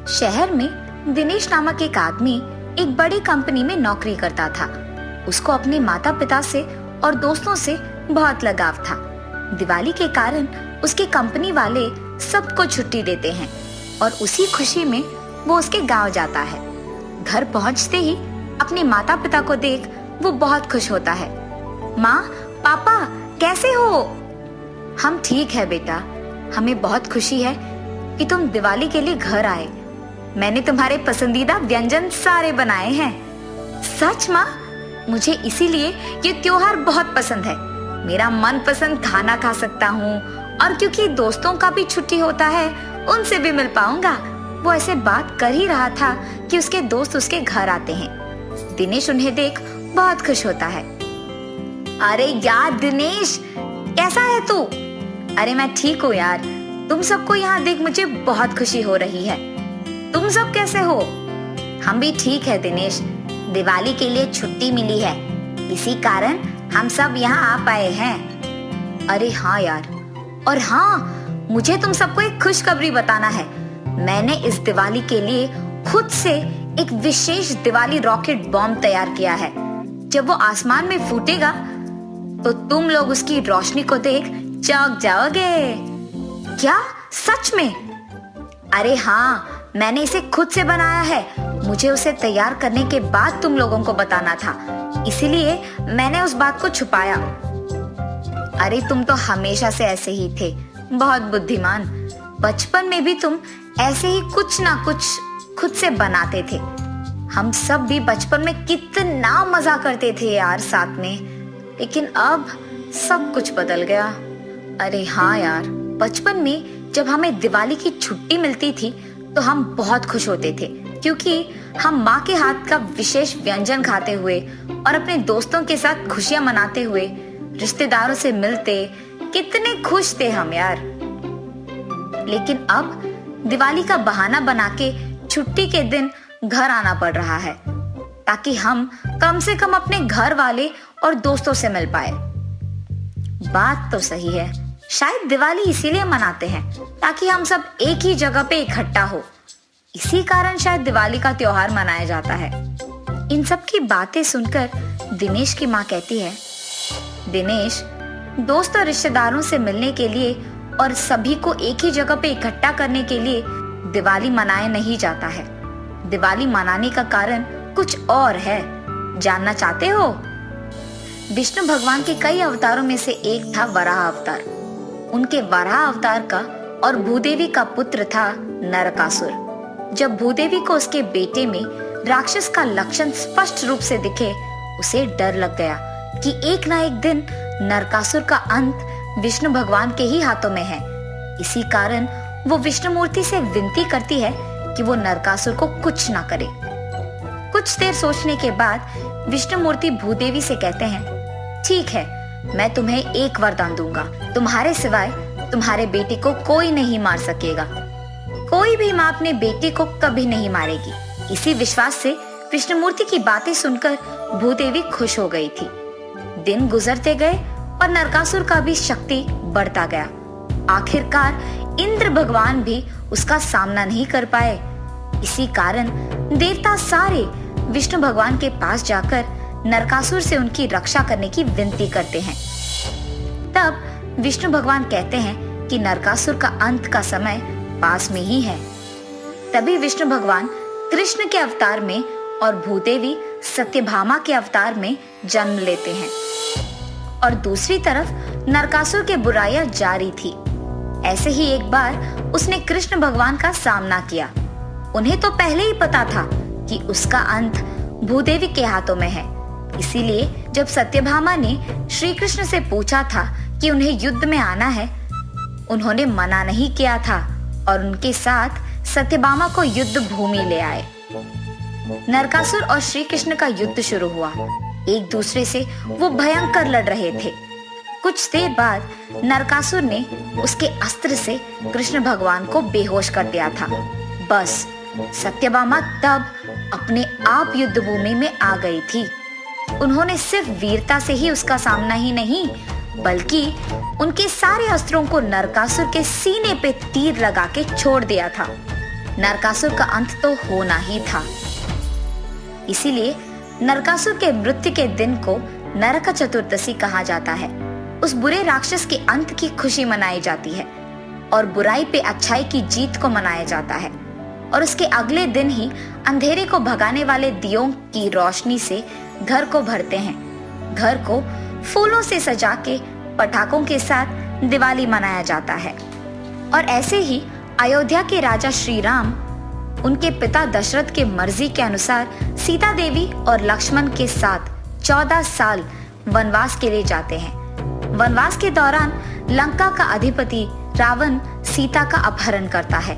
शहर में दिनेश नामक एक आदमी एक बड़ी कंपनी में नौकरी करता था। उसको अपने माता पिता से और दोस्तों से बहुत लगाव था। दिवाली के कारण उसके कंपनी वाले सबको छुट्टी देते हैं और उसी खुशी में वो उसके गांव जाता है। घर पहुंचते ही अपने माता पिता को देख वो बहुत खुश होता है। माँ, पापा कैसे हो? हम ठीक है बेटा, हमें बहुत खुशी है कि तुम दिवाली के लिए घर आए। मैंने तुम्हारे पसंदीदा व्यंजन सारे बनाए हैं। सच माँ? मुझे इसीलिए ये त्योहार बहुत पसंद है। मेरा मनपसंद खाना खा सकता हूँ और क्योंकि दोस्तों का भी छुट्टी होता है, उनसे भी मिल पाऊंगा। वो ऐसे बात कर ही रहा था कि उसके दोस्त उसके घर आते हैं। दिनेश उन्हें देख बहुत खुश होता है। अरे यार दिनेश, कैसा है तू? अरे मैं ठीक हूँ यार, तुम सबको यहाँ देख मुझे बहुत खुशी हो रही है। तुम सब कैसे हो? हम भी ठीक है दिनेश, दिवाली के लिए छुट्टी मिली है, इसी कारण हम सब यहाँ आ पाए हैं। अरे हाँ यार, और हाँ, मुझे तुम सबको एक खुशखबरी बताना है। मैंने इस दिवाली के लिए खुद से एक विशेष दिवाली रॉकेट बॉम्ब तैयार किया है। जब वो आसमान में फूटेगा तो तुम लोग उसकी रोशनी को देख चौंक जाओगे। क्या सच में? अरे हाँ, मैंने इसे खुद से बनाया है। मुझे उसे तैयार करने के बाद तुम लोगों को बताना था, इसीलिए मैंने उस बात को छुपाया। अरे तुम तो हमेशा से ऐसे ही थे, बहुत बुद्धिमान। बचपन में भी तुम ऐसे ही कुछ ना कुछ खुद से बनाते थे। हम सब भी बचपन में कितना मजा करते थे यार साथ में, लेकिन अब सब कुछ बदल गया। अरे हाँ यार, बचपन में जब हमें दिवाली की छुट्टी मिलती थी तो हम बहुत खुश होते थे, क्योंकि हम माँ के हाथ का विशेष व्यंजन खाते हुए और अपने दोस्तों के साथ खुशियां मनाते हुए रिश्तेदारों से मिलते कितने खुश थे हम यार। लेकिन अब दिवाली का बहाना बना के छुट्टी के दिन घर आना पड़ रहा है, ताकि हम कम से कम अपने घर वाले और दोस्तों से मिल पाए। बात तो सही है, शायद दिवाली इसीलिए मनाते हैं ताकि हम सब एक ही जगह पे इकट्ठा हो। इसी कारण शायद दिवाली का त्योहार मनाया जाता है। इन सब की बातें सुनकर दिनेश की माँ कहती है, दिनेश, दोस्त और रिश्तेदारों से मिलने के लिए और सभी को एक ही जगह पे इकट्ठा करने के लिए दिवाली मनाया नहीं जाता है। दिवाली मनाने का कारण कुछ और है। जानना चाहते हो? विष्णु भगवान के कई अवतारों में से एक था वराह अवतार। उनके वराह अवतार का और भूदेवी का पुत्र था नरकासुर। जब भूदेवी को उसके बेटे में राक्षस का लक्षण स्पष्ट रूप से दिखे, उसे डर लग गया कि एक ना एक दिन नरकासुर का अंत विष्णु भगवान के ही हाथों में है। इसी कारण वो विष्णु मूर्ति से विनती करती है कि वो नरकासुर को कुछ ना करे। कुछ देर सोचने के बाद विष्णु मूर्ति भूदेवी से कहते हैं, ठीक है, मैं तुम्हें एक वरदान दूंगा। तुम्हारे सिवाय तुम्हारे बेटे को कोई नहीं मार सकेगा। कोई भी माँ अपने बेटे को कभी नहीं मारेगी। इसी विश्वास से विष्णुमूर्ति की बातें सुनकर भूदेवी खुश हो गई थी। दिन गुजरते गए और नरकासुर का भी शक्ति बढ़ता गया। आखिरकार इंद्र भगवान भी उसका सामना नहीं कर पाए। इसी कारण देवता सारे विष्णु भगवान के पास जाकर नरकासुर से उनकी रक्षा करने की विनती करते हैं। तब विष्णु भगवान कहते हैं कि नरकासुर का अंत का समय पास में ही है। तभी विष्णु भगवान कृष्ण के अवतार में और भूदेवी सत्यभामा के अवतार में जन्म लेते हैं। और दूसरी तरफ नरकासुर के बुराइयां जारी थी। ऐसे ही एक बार उसने कृष्ण भगवान का सामना किया। उन्हें तो पहले ही पता था कि उसका अंत भूदेवी के हाथों में है। इसीलिए जब सत्यभामा ने श्री कृष्ण से पूछा था कि उन्हें युद्ध में आना है, उन्होंने मना नहीं किया था और उनके साथ सत्यभामा को युद्ध भूमि ले आए। नरकासुर और श्री कृष्ण का युद्ध शुरू हुआ। एक दूसरे से वो भयंकर लड़ रहे थे। कुछ देर बाद नरकासुर ने उसके अस्त्र से कृष्ण भगवान को बेहोश कर दिया था। बस सत्यभामा तब अपने आप युद्ध भूमि में आ गई थी। उन्होंने सिर्फ वीरता से ही उसका सामना ही नहीं, बल्कि उनके सारे अस्त्रों को नरकासुर के सीने पे तीर लगा के छोड़ दिया था। नरकासुर का अंत तो होना ही था। इसीलिए नरकासुर के मृत्यु के दिन को नरक चतुर्दशी कहा जाता है। उस बुरे राक्षस के अंत की खुशी मनाई जाती है और बुराई पे अच्छाई की जीत को मनाया जाता है। और उसके अगले दिन ही अंधेरे को भगाने वाले दियों की रोशनी से घर को भरते हैं। घर को फूलों से सजा के पटाखों के साथ दिवाली मनाया जाता है। और ऐसे ही अयोध्या के राजा श्री राम उनके पिता दशरथ के मर्जी के अनुसार सीता देवी और लक्ष्मण के साथ 14 साल वनवास के लिए जाते हैं। वनवास के दौरान लंका का अधिपति रावण सीता का अपहरण करता है।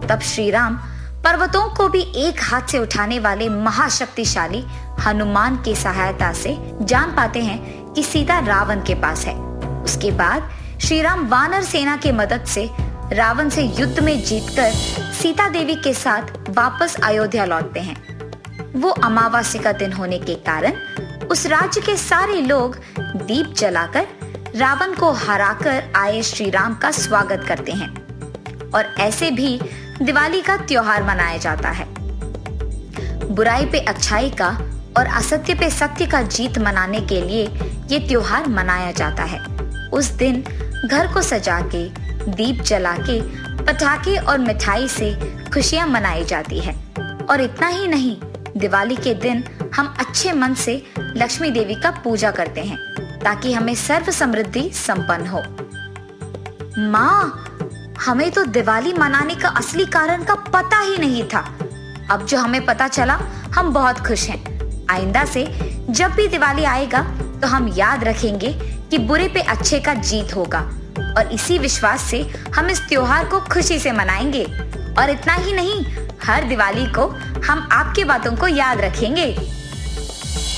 तब श्री राम पर्वतों को भी एक हाथ से उठाने वाले महाशक्तिशाली हनुमान की सहायता से जान पाते हैं कि सीता रावण के पास है। उसके बाद श्री राम वानर सेना की मदद से रावण से युद्ध में जीतकर सीता देवी के साथ वापस अयोध्या लौटते हैं। वो अमावस्या का दिन होने के कारण उस राज्य के सारे लोग दीप जलाकर रावण को हराकर आए श्री राम का स्वागत करते हैं। और ऐसे भी दिवाली का त्योहार मनाया जाता है। बुराई पे अच्छाई का और असत्य पे सत्य का जीत मनाने के लिए ये त्योहार मनाया जाता है। उस दिन घर को सजा के, दीप जला के, पटाखे और मिठाई से खुशियां मनाई जाती है। और इतना ही नहीं, दिवाली के दिन हम अच्छे मन से लक्ष्मी देवी का पूजा करते हैं ताकि हमें सर्व समृद्धि संपन्न हो। माँ, हमें तो दिवाली मनाने का असली कारण का पता ही नहीं था। अब जो हमें पता चला, हम बहुत खुश हैं। आइंदा से जब भी दिवाली आएगा तो हम याद रखेंगे कि बुरे पे अच्छे का जीत होगा। और इसी विश्वास से हम इस त्योहार को खुशी से मनाएंगे। और इतना ही नहीं, हर दिवाली को हम आपकी बातों को याद रखेंगे।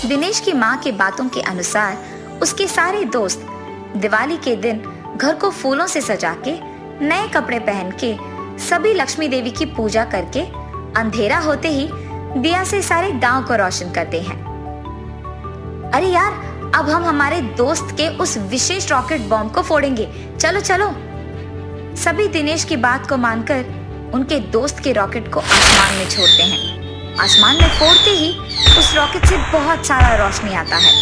दिनेश की माँ की बातों के अनुसार उसके सारे दोस्त दिवाली के दिन घर को फूलों से सजा के, नए कपड़े पहन के, सभी लक्ष्मी देवी की पूजा करके अंधेरा होते ही दिया से सारे गांव को रोशन करते हैं। अरे यार, अब हम हमारे दोस्त के उस विशेष रॉकेट बॉम्ब को फोड़ेंगे। चलो चलो। सभी दिनेश की बात को मानकर उनके दोस्त के रॉकेट को आसमान में छोड़ते हैं। आसमान में फोड़ते ही उस रॉकेट से बहुत सारा रोशनी आता है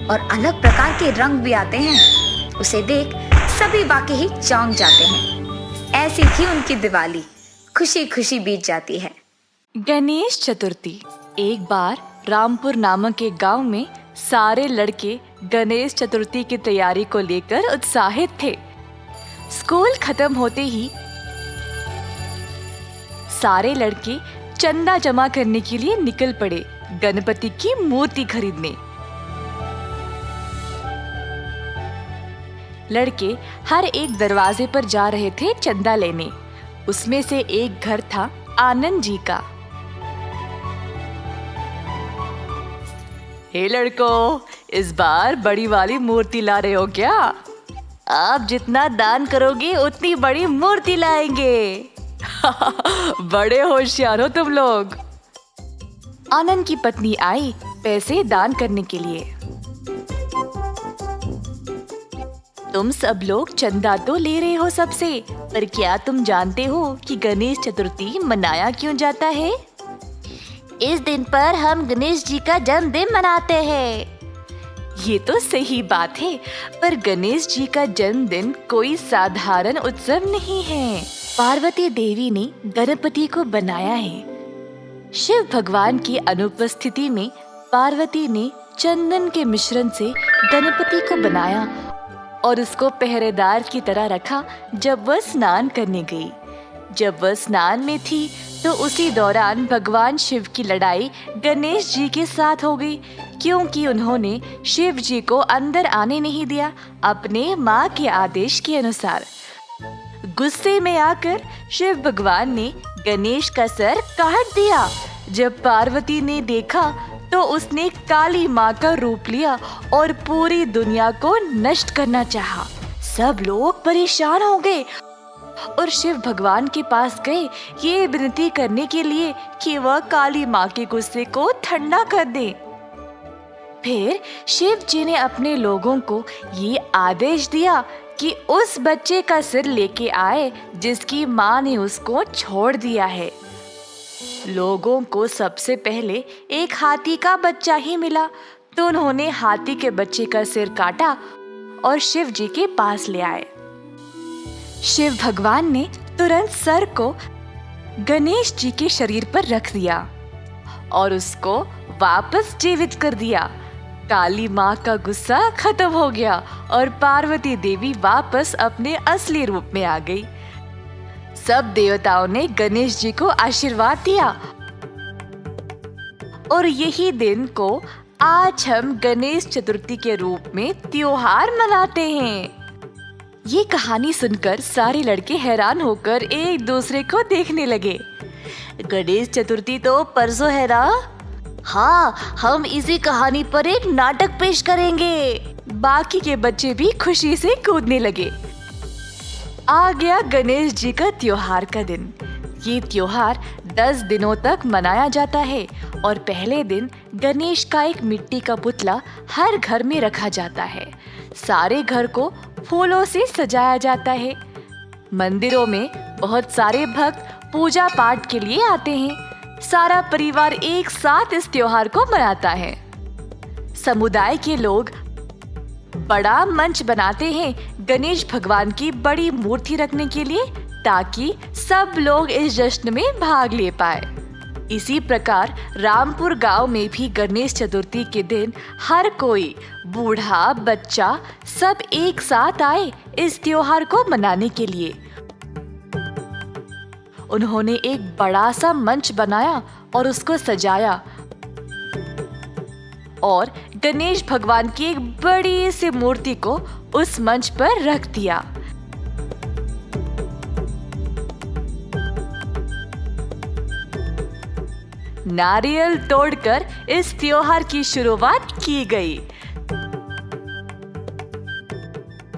और अलग प्रकार के रंग भी आते हैं। उसे देख सभी वाकई ही चौंक जाते हैं। ऐसी थी उनकी दिवाली, खुशी खुशी बीत जाती है। गणेश चतुर्थी। एक बार रामपुर नामक एक गांव में सारे लड़के गणेश चतुर्थी की तैयारी को लेकर उत्साहित थे। स्कूल खत्म होते ही सारे लड़के चंदा जमा करने के लिए निकल पड़े गणपति की मूर्ति खरीदने। लड़के हर एक दरवाजे पर जा रहे थे चंदा लेने। उसमें से एक घर था आनंद जी का। हे लड़कों, इस बार बड़ी वाली मूर्ति ला रहे हो क्या? आप जितना दान करोगे उतनी बड़ी मूर्ति लाएंगे। बड़े होशियार हो तुम लोग। आनंद की पत्नी आई पैसे दान करने के लिए। तुम सब लोग चंदा तो ले रहे हो सबसे, पर क्या तुम जानते हो कि गणेश चतुर्थी मनाया क्यों जाता है? इस दिन पर हम गणेश जी का जन्मदिन मनाते हैं। ये तो सही बात है, पर गणेश जी का जन्मदिन कोई साधारण उत्सव नहीं है। पार्वती देवी ने गणपति को बनाया है। शिव भगवान की अनुपस्थिति में पार्वती ने चंदन के मिश्रण से गणपति को बनाया और उसको पहरेदार की तरह रखा जब वह स्नान करने गई। जब वह स्नान में थी तो उसी दौरान भगवान शिव की लड़ाई गणेश जी के साथ हो गई, क्योंकि उन्होंने शिव जी को अंदर आने नहीं दिया अपने माँ के आदेश के अनुसार। गुस्से में आकर शिव भगवान ने गणेश का सर काट दिया। जब पार्वती ने देखा तो उसने काली माँ का रूप लिया और पूरी दुनिया को नष्ट करना चाहा। सब लोग परेशान हो गए और शिव भगवान के पास गए ये विनती करने के लिए कि वह काली माँ के गुस्से को ठंडा कर दे। फिर शिव जी ने अपने लोगों को ये आदेश दिया कि उस बच्चे का सिर लेके आए जिसकी माँ ने उसको छोड़ दिया है। लोगों को सबसे पहले एक हाथी का बच्चा ही मिला, तो उन्होंने हाथी के बच्चे का सिर काटा और शिव जी के पास ले आए। शिव भगवान ने तुरंत सर को गणेश जी के शरीर पर रख दिया और उसको वापस जीवित कर दिया। काली माँ का गुस्सा खत्म हो गया और पार्वती देवी वापस अपने असली रूप में आ गई। सब देवताओं ने गणेश जी को आशीर्वाद दिया और यही दिन को आज हम गणेश चतुर्थी के रूप में त्योहार मनाते हैं। ये कहानी सुनकर सारे लड़के हैरान होकर एक दूसरे को देखने लगे। गणेश चतुर्थी तो परसों है ना? हाँ, हम इसी कहानी पर एक नाटक पेश करेंगे। बाकी के बच्चे भी खुशी से कूदने लगे। आ गया गणेश जी का त्योहार का दिन। ये त्योहार 10 दिनों तक मनाया जाता है और पहले दिन गणेश का एक मिट्टी का पुतला हर घर में रखा जाता है। सारे घर को फूलों से सजाया जाता है। मंदिरों में बहुत सारे भक्त पूजा पाठ के लिए आते हैं। सारा परिवार एक साथ इस त्योहार को मनाता है। समुदाय के लोग बड़ा मंच बनाते हैं गणेश भगवान की बड़ी मूर्ति रखने के लिए, ताकि सब लोग इस जश्न में भाग ले पाए। इसी प्रकार रामपुर गांव में भी गणेश चतुर्थी के दिन हर कोई, बूढ़ा बच्चा, सब एक साथ आए इस त्योहार को मनाने के लिए। उन्होंने एक बड़ा सा मंच बनाया और उसको सजाया और गणेश भगवान की एक बड़ी सी मूर्ति को उस मंच पर रख दिया। नारियल तोड़कर इस त्योहार की शुरुआत की गई।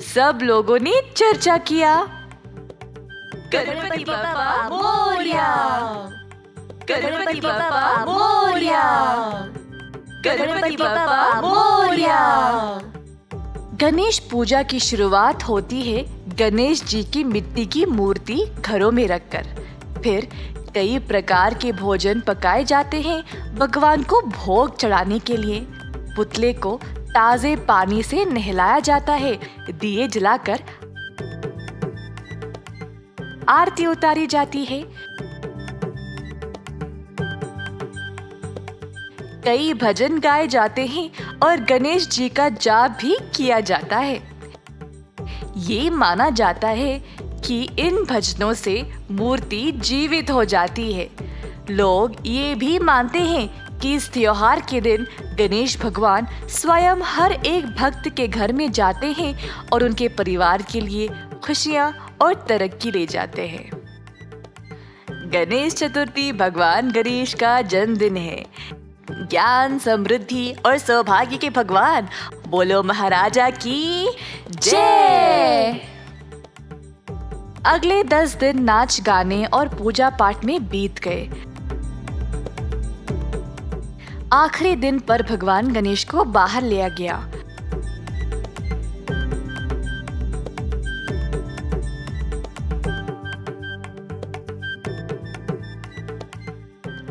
सब लोगों ने चर्चा किया। गणपति बप्पा मोरया, गणपति बप्पा मोरया, गणपति बप्पा मोरया। गणेश पूजा की शुरुआत होती है गणेश जी की मिट्टी की मूर्ति घरों में रखकर। फिर कई प्रकार के भोजन पकाए जाते हैं भगवान को भोग चढ़ाने के लिए। पुतले को ताजे पानी से नहलाया जाता है। दिए जलाकर आरती उतारी जाती है। कई भजन गाए जाते हैं और गणेश जी का जाप भी किया जाता है। ये माना जाता है कि इन भजनों से मूर्ति जीवित हो जाती है। लोग ये भी मानते हैं कि इस त्योहार के दिन गणेश भगवान स्वयं हर एक भक्त के घर में जाते हैं और उनके परिवार के लिए खुशियां और तरक्की ले जाते हैं। गणेश चतुर्थी भगवान गणेश का जन्मदिन है। ज्ञान, समृद्धि और सौभाग्य के भगवान, बोलो महाराजा की जय। अगले 10 दिन नाच गाने और पूजा पाठ में बीत गए। आखिरी दिन पर भगवान गणेश को बाहर लिया गया।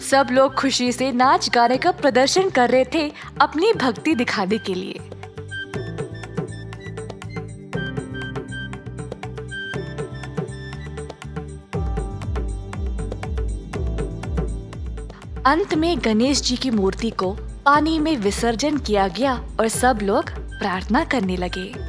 सब लोग खुशी से नाच गाने का प्रदर्शन कर रहे थे अपनी भक्ति दिखाने के लिए। अंत में गणेश जी की मूर्ति को पानी में विसर्जन किया गया और सब लोग प्रार्थना करने लगे।